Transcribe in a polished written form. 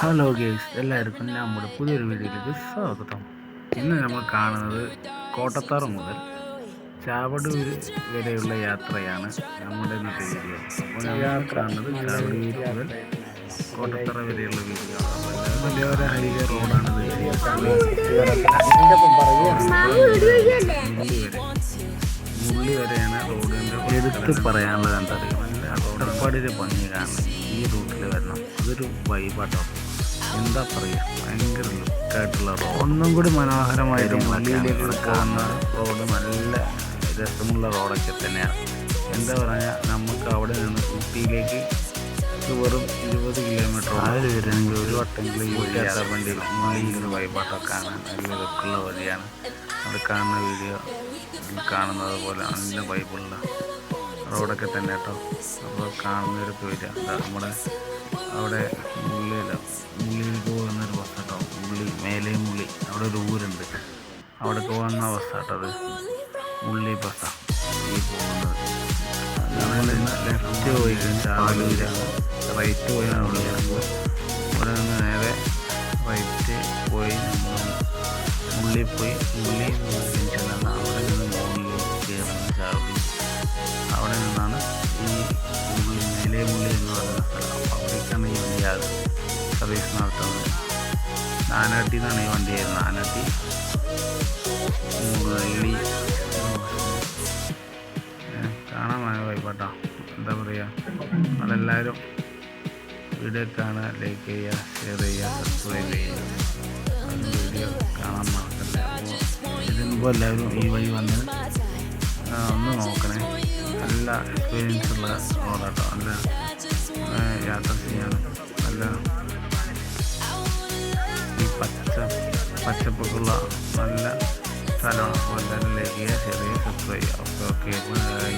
Hello guys, എല്ലാവർക്കും നമ്മുടെ പുതിയൊരു വീഡിയോയിലേക്ക് സ്വാഗതം. ഇന്ന് നമ്മൾ കാണുന്നത് കോട്ടത്തറ മുതൽ ചാവടൂര് വരെയുള്ള യാത്രയാണ് നമ്മുടെ ഇന്നത്തെ വീഡിയോ. അപ്പോൾ നമ്മൾ കാണുന്നത് ചാവടൂര് മുതൽ കോട്ടത്തറ വരെയുള്ള വീഡിയോ ആണ്. മലയോര ഹൈവേ റോഡാണിത്. മുള്ളി വരെയാണ് റോഡിൻ്റെ എടുത്ത് പറയാനുള്ളത്. എന്തറിയാം, അട്ടപ്പാടിയുടെ ഭംഗി കാണണം. ഈ റൂട്ടിൽ വരണം. അതൊരു വൈബാട്ടോ. എന്താ പറയുക, ഭയങ്കര ലുക്കായിട്ടുള്ള റോഡ്. ഒന്നും കൂടി മനോഹരമായിട്ട് മുള്ളിയിലേക്ക് പോകുന്ന റോഡ് നല്ല രസമുള്ള റോഡൊക്കെ തന്നെയാണ്. എന്താ പറയുക, നമുക്ക് അവിടെ നിന്ന് ഊട്ടിയിലേക്ക് വെറും 20 കിലോമീറ്റർ അതിൽ വരണമെങ്കിൽ ഒരു വട്ടെങ്കിലും ഈ വഴി യാത്ര വേണ്ടി മുള്ളിയിൽ വൈബാട്ടൊക്കെ കാണാൻ നല്ല ലുക്കുള്ള വഴിയാണ്. അത് കാണുന്ന വീഡിയോ കാണുന്നത് പോലെ നല്ല വൈബുള്ള റോഡൊക്കെ തന്നെ കേട്ടോ. അപ്പോൾ കാണുന്നവരൊക്കെ വരിക. നമ്മുടെ അവിടെ മുള്ളിയിലേക്ക് പോകുന്നൊരു ബസ് കേട്ടോ. മേലെ മുള്ളി അവിടെ ഒരു ഊരുണ്ട്, അവിടെ പോകുന്ന ബസ് കേട്ടോ. അത് മുള്ളി ബസ്സാണ് ഈ പോകുന്നത്. അവിടെ നിന്ന് ലെഫ്റ്റ് പോയി ചാവലൂരാണ്, റൈറ്റ് പോയാണ് ഉള്ളിലിറങ്ങുമ്പോൾ. അവിടെ നിന്ന് നേരെ റൈറ്റ് പോയി മുള്ളി പോയി മുള്ളി ജംഗ്ഷനാണ്. അവിടെ നിന്ന് മുകളിലേക്ക് കയറുന്ന ചാവടി. അവിടെ നിന്നാണ് ഈ മേലെ മുള്ളി എന്ന് പറയുന്ന സ്ഥലം. അവിടേക്കാണ് ഈ വണ്ടി സർവീസ് നടത്തുന്നത്. നാനാട്ടി നിന്നാണ് ഈ വണ്ടി വരുന്നത്. നാനാട്ടി മുള്ളി കാണാൻ നല്ല വൈബാട്ടോ. എന്താ പറയുക, നമ്മളെല്ലാവരും വീഡിയോ കാണുക, ലൈക്ക് ചെയ്യുക, ഷെയർ ചെയ്യുക, സബ്സ്ക്രൈബ് ചെയ്യുക. വീഡിയോ കാണാൻ മറക്കല്ല. അപ്പോൾ ഇതിനുമ്പോൾ എല്ലാവരും ഈ വഴി വന്ന് ഒന്ന് നോക്കണേ. നല്ല എക്സ്പീരിയൻസ് ഉള്ള റോഡാട്ടോ. നല്ല യാത്ര ചെയ്യാൻ നല്ല ഈ പച്ചപ്പൊക്കെയുള്ള നല്ല സ്ഥലമാണ്. അപ്പോൾ എല്ലാവരും ലൈക്ക് ചെയ്യുക, ഷെയർ ചെയ്യുക, സബ്സ്ക്രൈബ് ചെയ്യുക. Okay, by.